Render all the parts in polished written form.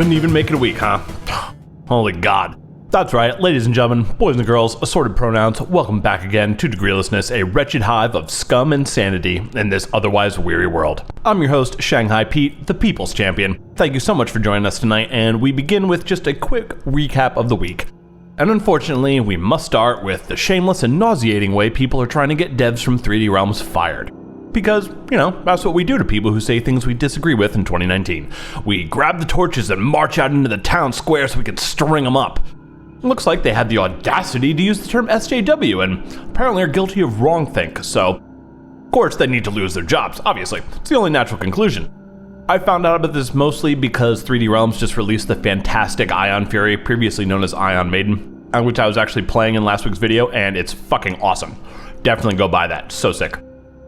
couldn't even make it a week, huh? Holy God. That's right, ladies and gentlemen, boys and girls, assorted pronouns, welcome back again to Degreelessness, a wretched hive of scum and sanity in this otherwise weary world. I'm your host, Shanghai Pete, the People's Champion. Thank you so much for joining us tonight, and we begin with just a quick recap of the week. And unfortunately, we must start with the shameless and nauseating way people are trying to get devs from 3D Realms fired. Because, you know, that's what we do to people who say things we disagree with in 2019. We grab the torches and march out into the town square so we can string them up. Looks like they had the audacity to use the term SJW and apparently are guilty of wrongthink, so of course they need to lose their jobs, obviously. It's the only natural conclusion. I found out about this mostly because 3D Realms just released the fantastic Ion Fury, previously known as Ion Maiden, which I was actually playing in last week's video, and it's fucking awesome. Definitely go buy that, so sick.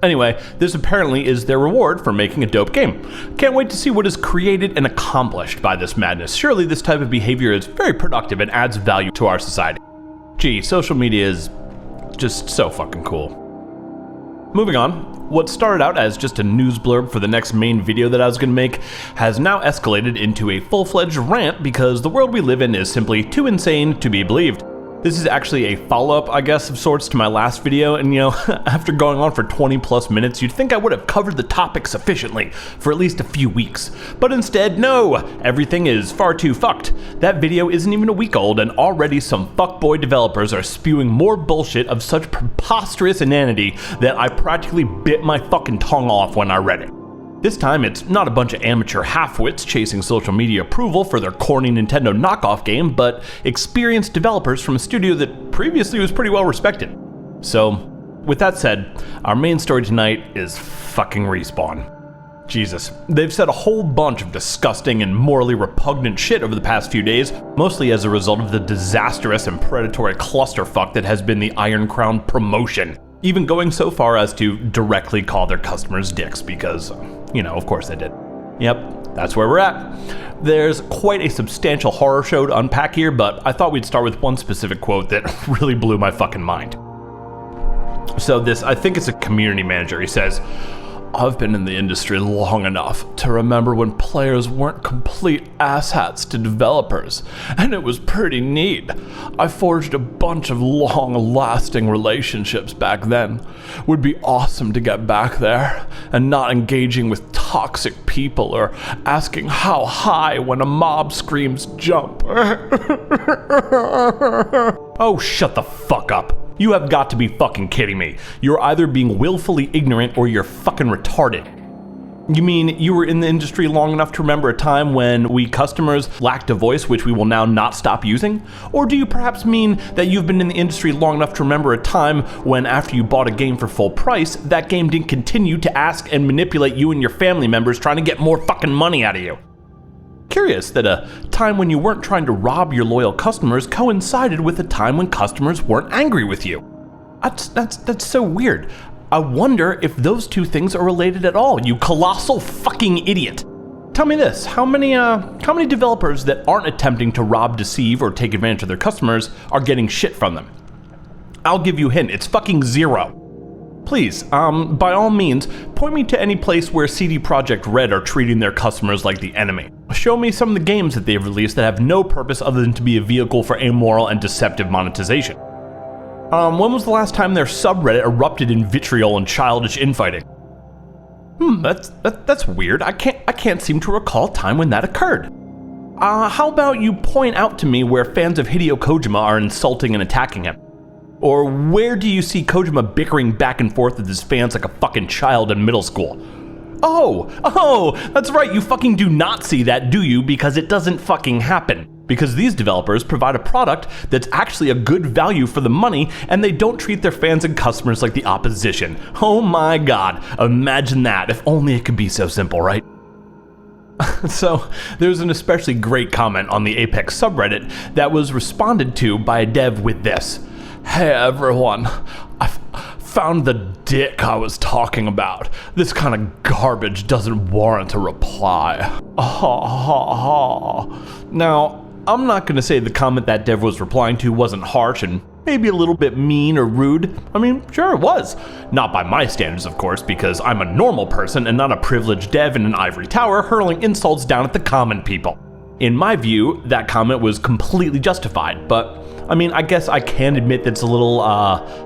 Anyway, this apparently is their reward for making a dope game. Can't wait to see what is created and accomplished by this madness. Surely this type of behavior is very productive and adds value to our society. Gee, social media is just so fucking cool. Moving on, what started out as just a news blurb for the next main video that I was gonna make has now escalated into a full-fledged rant because the world we live in is simply too insane to be believed. This is actually a follow-up, I guess, of sorts to my last video, and you know, after going on for 20 plus minutes, you'd think I would have covered the topic sufficiently for at least a few weeks. But instead, no! Everything is far too fucked. That video isn't even a week old, and already some fuckboy developers are spewing more bullshit of such preposterous inanity that I practically bit my fucking tongue off when I read it. This time, it's not a bunch of amateur half-wits chasing social media approval for their corny Nintendo knockoff game, but experienced developers from a studio that previously was pretty well respected. So, with that said, our main story tonight is fucking Respawn. Jesus, they've said a whole bunch of disgusting and morally repugnant shit over the past few days, mostly as a result of the disastrous and predatory clusterfuck that has been the Iron Crown promotion. Even going so far as to directly call their customers dicks because, you know, of course they did. Yep, that's where we're at. There's quite a substantial horror show to unpack here, but I thought we'd start with one specific quote that really blew my fucking mind. So this, I think it's a community manager, he says, "I've been in the industry long enough to remember when players weren't complete asshats to developers, and it was pretty neat. I forged a bunch of long-lasting relationships back then. Would be awesome to get back there, and not engaging with toxic people or asking how high when a mob screams jump." Oh, shut the fuck up. You have got to be fucking kidding me. You're either being willfully ignorant or you're fucking retarded. You mean you were in the industry long enough to remember a time when we customers lacked a voice which we will now not stop using? Or do you perhaps mean that you've been in the industry long enough to remember a time when after you bought a game for full price, that game didn't continue to ask and manipulate you and your family members trying to get more fucking money out of you? Curious that a time when you weren't trying to rob your loyal customers coincided with a time when customers weren't angry with you. That's so weird. I wonder if those two things are related at all, you colossal fucking idiot. Tell me this, how many developers that aren't attempting to rob, deceive, or take advantage of their customers are getting shit from them? I'll give you a hint, it's fucking zero. Please, by all means, point me to any place where CD Projekt Red are treating their customers like the enemy. Show me some of the games that they've released that have no purpose other than to be a vehicle for immoral and deceptive monetization. When was the last time their subreddit erupted in vitriol and childish infighting? That's weird. I can't seem to recall a time when that occurred. How about you point out to me where fans of Hideo Kojima are insulting and attacking him? Or where do you see Kojima bickering back and forth with his fans like a fucking child in middle school? Oh, that's right, you fucking do not see that, do you? Because it doesn't fucking happen. Because these developers provide a product that's actually a good value for the money, and they don't treat their fans and customers like the opposition. Oh my god, imagine that, if only it could be so simple, right? So, there's an especially great comment on the Apex subreddit that was responded to by a dev with this. "Hey everyone, I found the dick I was talking about. This kind of garbage doesn't warrant a reply. Now, I'm not going to say the comment that dev was replying to wasn't harsh and maybe a little bit mean or rude. I mean, sure it was. Not by my standards, of course, because I'm a normal person and not a privileged dev in an ivory tower hurling insults down at the common people. In my view, that comment was completely justified, but I mean, I guess I can admit that's a little,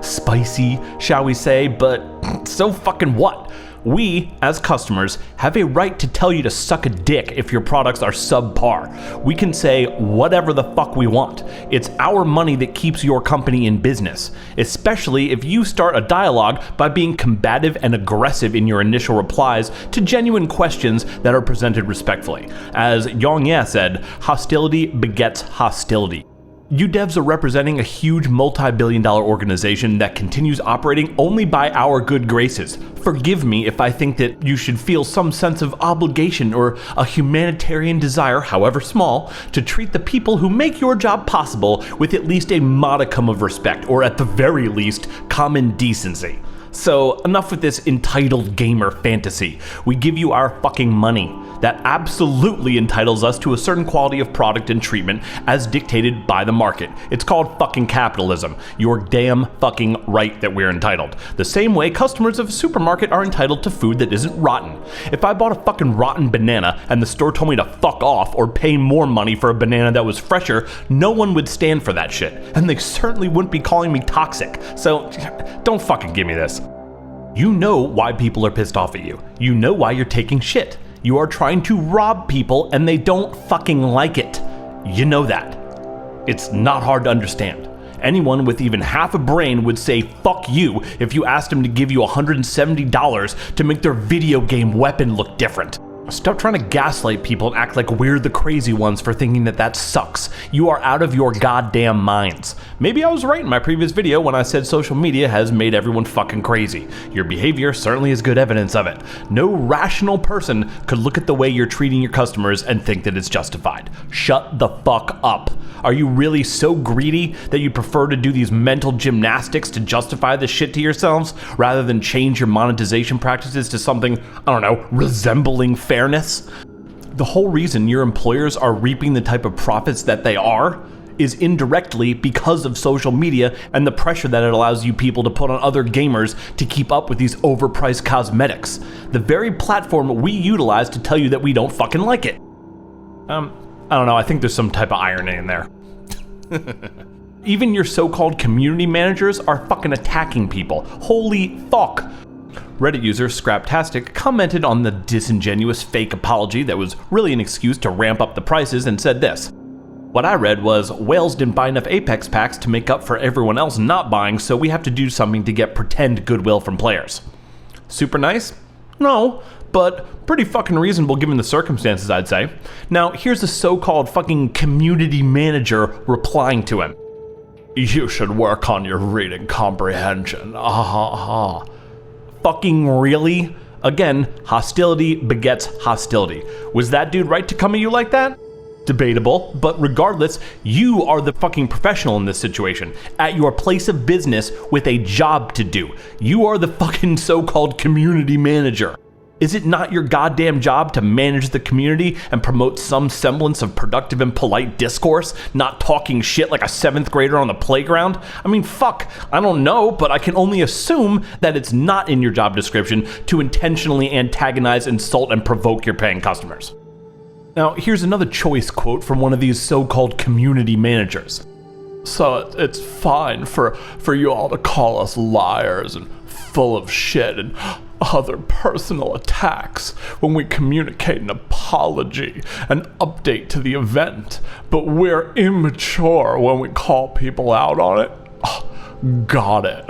spicy, shall we say, but so fucking what? We, as customers, have a right to tell you to suck a dick if your products are subpar. We can say whatever the fuck we want. It's our money that keeps your company in business, especially if you start a dialogue by being combative and aggressive in your initial replies to genuine questions that are presented respectfully. As Yongye said, hostility begets hostility. You devs are representing a huge multi-billion-dollar organization that continues operating only by our good graces. Forgive me if I think that you should feel some sense of obligation or a humanitarian desire, however small, to treat the people who make your job possible with at least a modicum of respect, or at the very least, common decency. So enough with this entitled gamer fantasy. We give you our fucking money. That absolutely entitles us to a certain quality of product and treatment as dictated by the market. It's called fucking capitalism. You're damn fucking right that we're entitled. The same way customers of a supermarket are entitled to food that isn't rotten. If I bought a fucking rotten banana and the store told me to fuck off or pay more money for a banana that was fresher, no one would stand for that shit. And they certainly wouldn't be calling me toxic. So don't fucking give me this. You know why people are pissed off at you. You know why you're taking shit. You are trying to rob people and they don't fucking like it. You know that. It's not hard to understand. Anyone with even half a brain would say fuck you if you asked them to give you $170 to make their video game weapon look different. Stop trying to gaslight people and act like we're the crazy ones for thinking that that sucks. You are out of your goddamn minds. Maybe I was right in my previous video when I said social media has made everyone fucking crazy. Your behavior certainly is good evidence of it. No rational person could look at the way you're treating your customers and think that it's justified. Shut the fuck up. Are you really so greedy that you prefer to do these mental gymnastics to justify this shit to yourselves rather than change your monetization practices to something, I don't know, resembling fairness? The whole reason your employers are reaping the type of profits that they are is indirectly because of social media and the pressure that it allows you people to put on other gamers to keep up with these overpriced cosmetics. The very platform we utilize to tell you that we don't fucking like it. I don't know, I think there's some type of irony in there. Even your so-called community managers are fucking attacking people. Holy fuck. Reddit user Scraptastic commented on the disingenuous fake apology that was really an excuse to ramp up the prices and said this. What I read was, whales didn't buy enough Apex packs to make up for everyone else not buying, so we have to do something to get pretend goodwill from players. Super nice? No, but pretty fucking reasonable given the circumstances, I'd say. Now, here's a so-called fucking community manager replying to him. You should work on your reading comprehension. Fucking really? Again, hostility begets hostility. Was that dude right to come at you like that? Debatable, but regardless, you are the fucking professional in this situation, at your place of business with a job to do. You are the fucking so-called community manager. Is it not your goddamn job to manage the community and promote some semblance of productive and polite discourse, not talking shit like a 7th grader on the playground? I mean, fuck, I don't know, but I can only assume that it's not in your job description to intentionally antagonize, insult, and provoke your paying customers. Now, here's another choice quote from one of these so-called community managers. So it's fine for you all to call us liars and full of shit and other personal attacks when we communicate an apology, an update to the event, but we're immature when we call people out on it. Got it.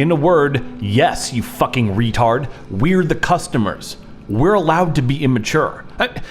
In a word, yes, you fucking retard. We're the customers. We're allowed to be immature.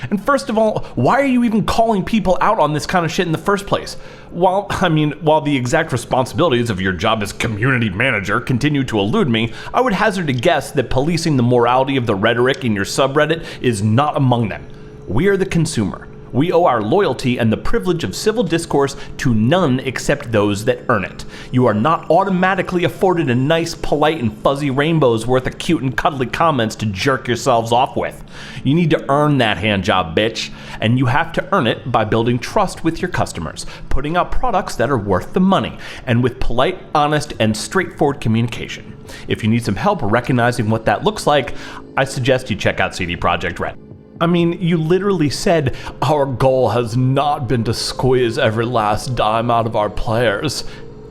And first of all, why are you even calling people out on this kind of shit in the first place? While the exact responsibilities of your job as community manager continue to elude me, I would hazard a guess that policing the morality of the rhetoric in your subreddit is not among them. We are the consumer. We owe our loyalty and the privilege of civil discourse to none except those that earn it. You are not automatically afforded a nice, polite, and fuzzy rainbow's worth of cute and cuddly comments to jerk yourselves off with. You need to earn that handjob, bitch. And you have to earn it by building trust with your customers, putting out products that are worth the money, and with polite, honest, and straightforward communication. If you need some help recognizing what that looks like, I suggest you check out CD Projekt Red. I mean, you literally said, our goal has not been to squeeze every last dime out of our players.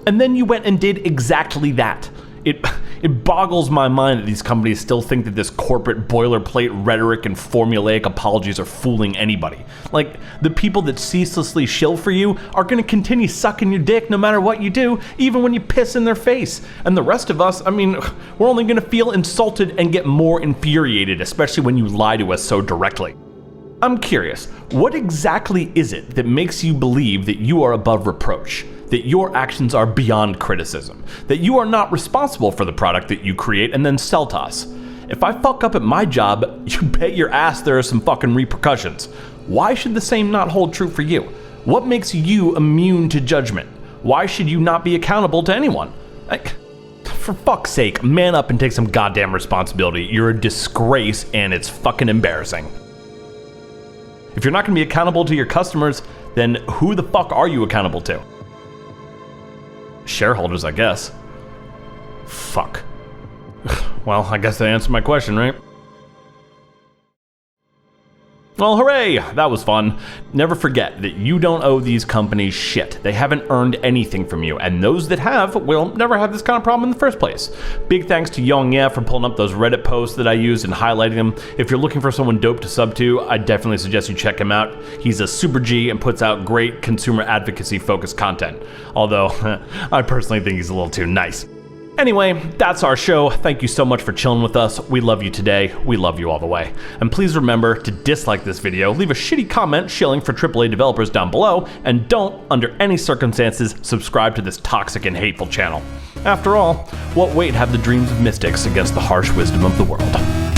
And then you went and did exactly that. It boggles my mind that these companies still think that this corporate boilerplate rhetoric and formulaic apologies are fooling anybody. Like, the people that ceaselessly shill for you are gonna continue sucking your dick no matter what you do, even when you piss in their face. And the rest of us, I mean, we're only gonna feel insulted and get more infuriated, especially when you lie to us so directly. I'm curious, what exactly is it that makes you believe that you are above reproach? That your actions are beyond criticism, that you are not responsible for the product that you create and then sell to us. If I fuck up at my job, you bet your ass there are some fucking repercussions. Why should the same not hold true for you? What makes you immune to judgment? Why should you not be accountable to anyone? For fuck's sake, man up and take some goddamn responsibility. You're a disgrace and it's fucking embarrassing. If you're not gonna be accountable to your customers, then who the fuck are you accountable to? Shareholders, I guess. Fuck. Well, I guess that answered my question, right? Well, hooray! That was fun. Never forget that you don't owe these companies shit. They haven't earned anything from you, and those that have will never have this kind of problem in the first place. Big thanks to Yong Ye for pulling up those Reddit posts that I used and highlighting them. If you're looking for someone dope to sub to, I definitely suggest you check him out. He's a super G and puts out great consumer advocacy focused content. Although, I personally think he's a little too nice. Anyway, that's our show. Thank you so much for chilling with us. We love you today. We love you all the way. And please remember to dislike this video, leave a shitty comment shilling for AAA developers down below, and don't, under any circumstances, subscribe to this toxic and hateful channel. After all, what weight have the dreams of mystics against the harsh wisdom of the world?